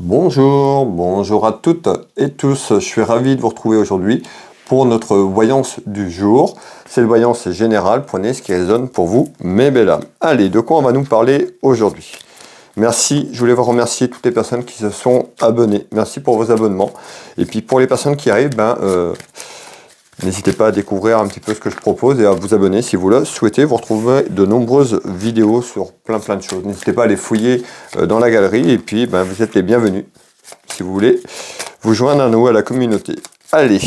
Bonjour à toutes et tous. Je suis ravi de vous retrouver aujourd'hui pour notre voyance du jour. Cette voyance générale, prenez ce qui résonne pour vous, mes belles âmes. Allez, de quoi on va nous parler aujourd'hui? Merci, je voulais vous remercier toutes les personnes qui se sont abonnées. Merci pour vos abonnements. Et puis pour les personnes qui arrivent, n'hésitez pas à découvrir un petit peu ce que je propose et à vous abonner si vous le souhaitez. Vous retrouverez de nombreuses vidéos sur plein de choses. N'hésitez pas à les fouiller dans la galerie et puis vous êtes les bienvenus si vous voulez vous joindre à nous, à la communauté. Allez,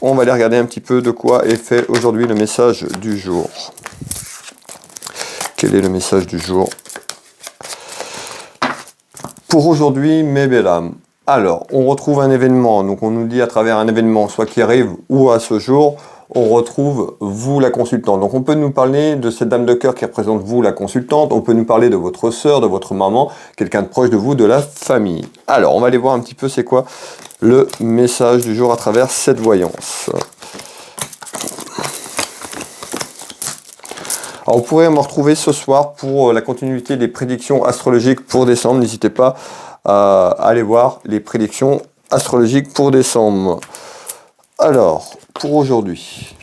on va aller regarder un petit peu de quoi est fait aujourd'hui le message du jour. Quel est le message du jour pour aujourd'hui, mes belles âmes? Alors, on retrouve un événement, donc on nous dit à travers un événement, soit qui arrive ou à ce jour, on retrouve vous la consultante. Donc on peut nous parler de cette dame de cœur qui représente vous la consultante, on peut nous parler de votre sœur, de votre maman, quelqu'un de proche de vous, de la famille. Alors, on va aller voir un petit peu c'est quoi le message du jour à travers cette voyance. Alors vous pourrez me retrouver ce soir pour la continuité des prédictions astrologiques pour décembre. N'hésitez pas à aller voir les prédictions astrologiques pour décembre. Alors, pour aujourd'hui.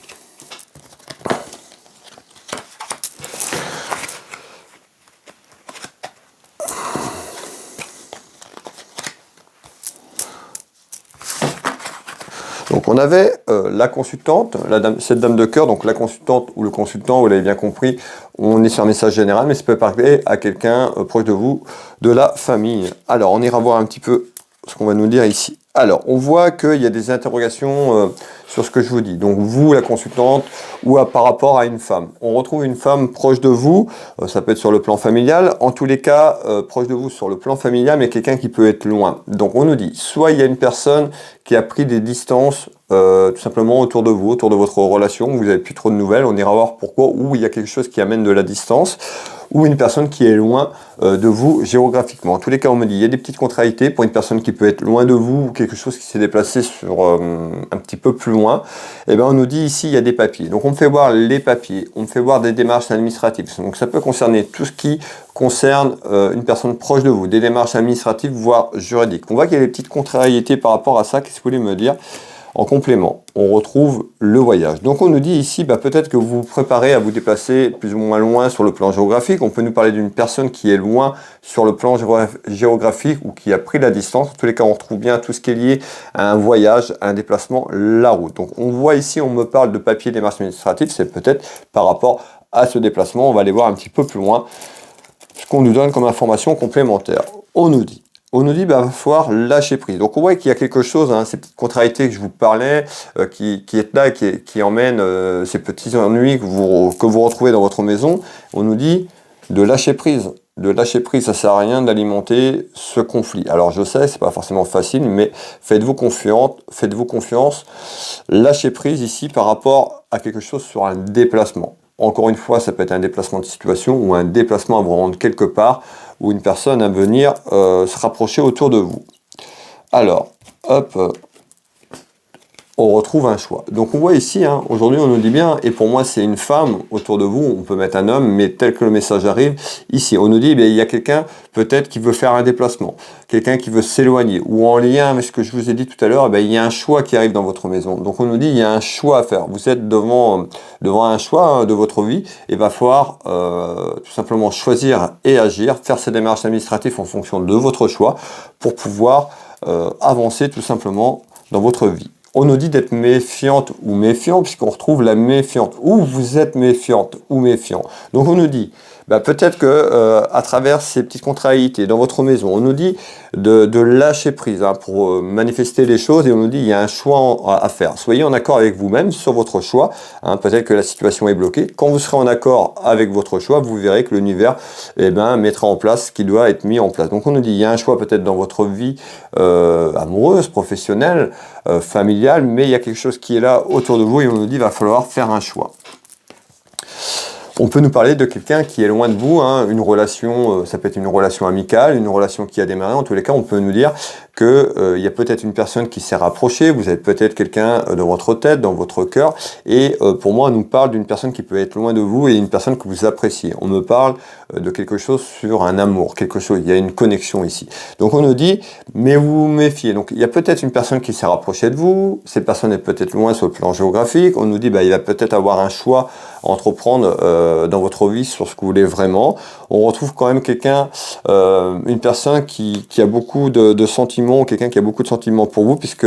Donc on avait la consultante, cette dame de cœur, donc la consultante ou le consultant, vous l'avez bien compris, on est sur un message général, mais ça peut parler à quelqu'un proche de vous, de la famille. Alors on ira voir un petit peu ce qu'on va nous dire ici. Alors on voit qu'il y a des interrogations sur ce que je vous dis. Donc vous, la consultante, ou par rapport à une femme. On retrouve une femme proche de vous, ça peut être sur le plan familial, en tous les cas proche de vous sur le plan familial, mais quelqu'un qui peut être loin. Donc on nous dit, soit il y a une personne qui a pris des distances tout simplement autour de vous, autour de votre relation, vous n'avez plus trop de nouvelles, on ira voir pourquoi, ou il y a quelque chose qui amène de la distance, ou une personne qui est loin de vous géographiquement. En tous les cas, on me dit, il y a des petites contrariétés pour une personne qui peut être loin de vous, ou quelque chose qui s'est déplacé sur un petit peu plus loin. Et bien on nous dit ici, il y a des papiers. Donc on me fait voir les papiers, on me fait voir des démarches administratives. Donc ça peut concerner tout ce qui concerne une personne proche de vous, des démarches administratives, voire juridiques. On voit qu'il y a des petites contrariétés par rapport à ça. Qu'est-ce que vous voulez me dire? En complément, on retrouve le voyage. Donc on nous dit ici, peut-être que vous vous préparez à vous déplacer plus ou moins loin sur le plan géographique. On peut nous parler d'une personne qui est loin sur le plan géographique ou qui a pris la distance. En tous les cas, on retrouve bien tout ce qui est lié à un voyage, à un déplacement, la route. Donc on voit ici, on me parle de papier démarche administrative, c'est peut-être par rapport à ce déplacement. On va aller voir un petit peu plus loin ce qu'on nous donne comme information complémentaire. On nous dit, va falloir lâcher prise. Donc on voit qu'il y a quelque chose, ces petites contrariétés que je vous parlais, qui est là, qui emmène ces petits ennuis que vous retrouvez dans votre maison. On nous dit de lâcher prise. De lâcher prise, ça sert à rien d'alimenter ce conflit. Alors je sais, c'est pas forcément facile, mais faites-vous confiance. Lâchez prise ici par rapport à quelque chose sur un déplacement. Encore une fois, ça peut être un déplacement de situation ou un déplacement à vous rendre quelque part ou une personne à venir se rapprocher autour de vous. Alors, hop, on retrouve un choix. Donc on voit ici, aujourd'hui on nous dit bien, et pour moi c'est une femme autour de vous, on peut mettre un homme, mais tel que le message arrive, ici on nous dit, il y a quelqu'un peut-être qui veut faire un déplacement, quelqu'un qui veut s'éloigner, ou en lien avec ce que je vous ai dit tout à l'heure, il y a un choix qui arrive dans votre maison. Donc on nous dit, il y a un choix à faire. Vous êtes devant un choix de votre vie, et il va falloir tout simplement choisir et agir, faire ces démarches administratives en fonction de votre choix, pour pouvoir avancer tout simplement dans votre vie. On nous dit d'être méfiante ou méfiant, puisqu'on retrouve la méfiante. Ou vous êtes méfiante ou méfiant. Donc on nous dit, peut-être que à travers ces petites contrariétés dans votre maison, on nous dit de lâcher prise pour manifester les choses, et on nous dit il y a un choix à faire. Soyez en accord avec vous-même sur votre choix. Peut-être que la situation est bloquée. Quand vous serez en accord avec votre choix, vous verrez que l'univers mettra en place ce qui doit être mis en place. Donc on nous dit il y a un choix peut-être dans votre vie amoureuse, professionnelle, familiale, mais il y a quelque chose qui est là autour de vous et on nous dit il va falloir faire un choix. On peut nous parler de quelqu'un qui est loin de vous, une relation, ça peut être une relation amicale, une relation qui a démarré. En tous les cas, on peut nous dire que il y a peut-être une personne qui s'est rapprochée, vous avez peut-être quelqu'un dans votre tête, dans votre cœur, et pour moi, on nous parle d'une personne qui peut être loin de vous et une personne que vous appréciez. On me parle de quelque chose sur un amour, quelque chose, il y a une connexion ici. Donc on nous dit, mais vous vous méfiez. Donc il y a peut-être une personne qui s'est rapprochée de vous, cette personne est peut-être loin sur le plan géographique, on nous dit, il va peut-être avoir un choix à entreprendre dans votre vie sur ce que vous voulez vraiment. On retrouve quand même quelqu'un, une personne qui a beaucoup de sentiments, quelqu'un qui a beaucoup de sentiments pour vous, puisque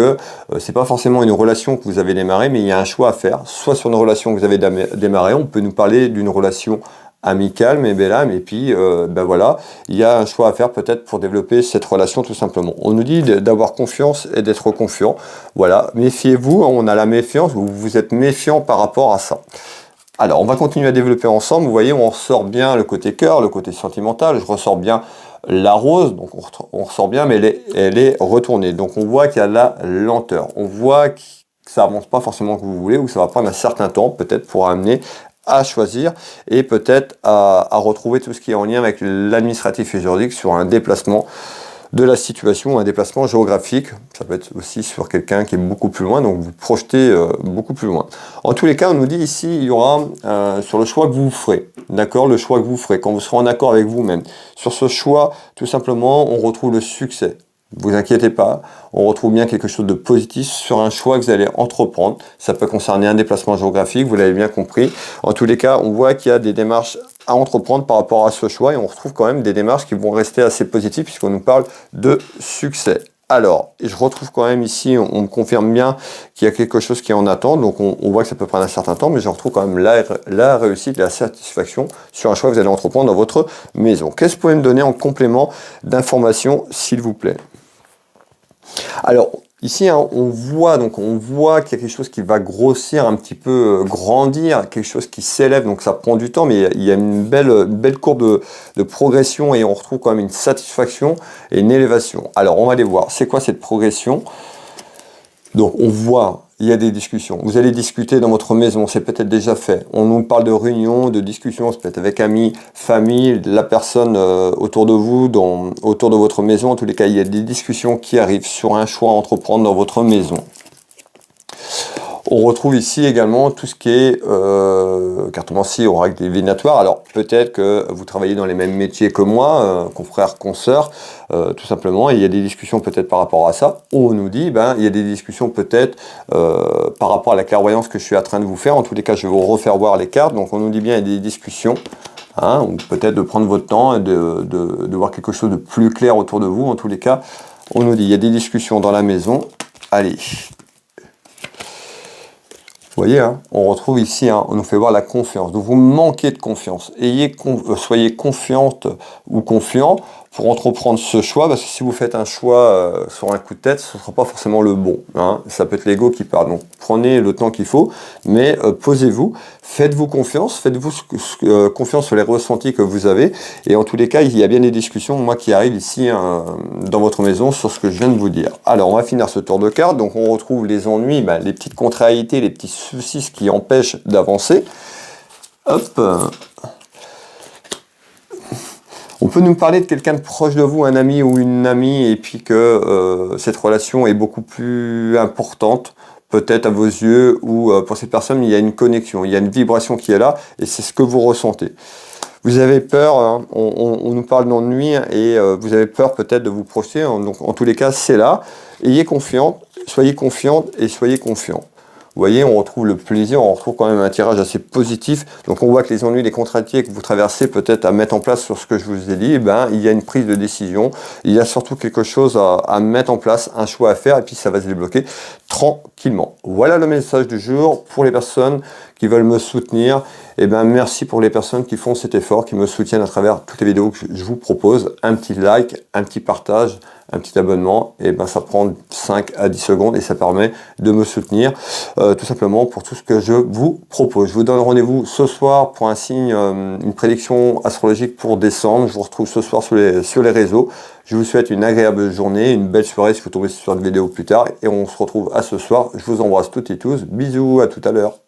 c'est pas forcément une relation que vous avez démarrée, mais il y a un choix à faire, soit sur une relation que vous avez démarrée, on peut nous parler d'une relation amicale, mais belle, et puis voilà, il y a un choix à faire peut-être pour développer cette relation tout simplement. On nous dit d'avoir confiance et d'être confiant. Voilà, méfiez-vous, on a la méfiance, vous êtes méfiant par rapport à ça. Alors, on va continuer à développer ensemble. Vous voyez, on ressort bien le côté cœur, le côté sentimental. Je ressors bien la rose, donc on ressort bien, mais elle est retournée. Donc, on voit qu'il y a de la lenteur. On voit que ça avance pas forcément que vous voulez, ou ça va prendre un certain temps, peut-être pour amener à choisir et peut-être à retrouver tout ce qui est en lien avec l'administratif et juridique sur un déplacement de la situation, un déplacement géographique. Ça peut être aussi sur quelqu'un qui est beaucoup plus loin, donc vous projetez beaucoup plus loin. En tous les cas, on nous dit ici, il y aura sur le choix que vous ferez, d'accord, le choix que vous ferez, quand vous serez en accord avec vous-même. Sur ce choix, tout simplement, on retrouve le succès. Ne vous inquiétez pas, on retrouve bien quelque chose de positif sur un choix que vous allez entreprendre. Ça peut concerner un déplacement géographique, vous l'avez bien compris. En tous les cas, on voit qu'il y a des démarches à entreprendre par rapport à ce choix et on retrouve quand même des démarches qui vont rester assez positives puisqu'on nous parle de succès. Alors, je retrouve quand même ici, on me confirme bien qu'il y a quelque chose qui est en attente, donc on voit que ça peut prendre un certain temps, mais je retrouve quand même la réussite, la satisfaction sur un choix que vous allez entreprendre dans votre maison. Qu'est-ce que vous pouvez me donner en complément d'information, s'il vous plaît ? Alors, ici, on voit qu'il y a quelque chose qui va grossir un petit peu, grandir, quelque chose qui s'élève, donc ça prend du temps, mais il y a une belle courbe de progression et on retrouve quand même une satisfaction et une élévation. Alors, on va aller voir, c'est quoi cette progression ? Donc, on voit, il y a des discussions. Vous allez discuter dans votre maison, c'est peut-être déjà fait. On nous parle de réunions, de discussions, c'est peut-être avec amis, famille, la personne autour de vous, autour de votre maison. En tous les cas, il y a des discussions qui arrivent sur un choix à entreprendre dans votre maison. On retrouve ici également tout ce qui est cartomancie en règle divinatoire. Alors peut-être que vous travaillez dans les mêmes métiers que moi, confrères, consoeurs, tout simplement, et il y a des discussions peut-être par rapport à ça. On nous dit, il y a des discussions peut-être par rapport à la clairvoyance que je suis en train de vous faire. En tous les cas, je vais vous refaire voir les cartes. Donc on nous dit bien, il y a des discussions. Ou peut-être de prendre votre temps et de voir quelque chose de plus clair autour de vous. En tous les cas, on nous dit, il y a des discussions dans la maison. Allez. Vous voyez, on retrouve ici, on nous fait voir la confiance. Donc vous manquez de confiance. Soyez confiante ou confiant pour entreprendre ce choix, parce que si vous faites un choix sur un coup de tête, ce ne sera pas forcément le bon. Ça peut être l'ego qui parle. Donc prenez le temps qu'il faut, mais posez-vous, faites-vous confiance, faites-vous confiance sur les ressentis que vous avez. Et en tous les cas, il y a bien des discussions, moi, qui arrivent ici dans votre maison sur ce que je viens de vous dire. Alors, on va finir ce tour de cartes. Donc on retrouve les ennuis, les petites contrariétés, les petits soucis qui empêchent d'avancer. Hop. On peut nous parler de quelqu'un de proche de vous, un ami ou une amie, et puis que cette relation est beaucoup plus importante, peut-être à vos yeux, ou pour cette personne, il y a une connexion, il y a une vibration qui est là, et c'est ce que vous ressentez. Vous avez peur, on nous parle d'ennui, et vous avez peur peut-être de vous projeter, donc en tous les cas, c'est là. Ayez confiance, soyez confiante et soyez confiant. Vous voyez, on retrouve le plaisir, on retrouve quand même un tirage assez positif. Donc on voit que les ennuis, les contrariétés que vous traversez peut-être à mettre en place sur ce que je vous ai dit, il y a une prise de décision. Il y a surtout quelque chose à mettre en place, un choix à faire, et puis ça va se débloquer tranquillement. Voilà le message du jour pour les personnes qui veulent me soutenir. Merci pour les personnes qui font cet effort, qui me soutiennent à travers toutes les vidéos que je vous propose. Un petit like, un petit partage, un petit abonnement, ça prend 5 à 10 secondes et ça permet de me soutenir tout simplement pour tout ce que je vous propose. Je vous donne rendez-vous ce soir pour un signe, une prédiction astrologique pour décembre. Je vous retrouve ce soir sur les réseaux. Je vous souhaite une agréable journée, une belle soirée si vous tombez sur une vidéo plus tard et on se retrouve à ce soir. Je vous embrasse toutes et tous. Bisous, à tout à l'heure.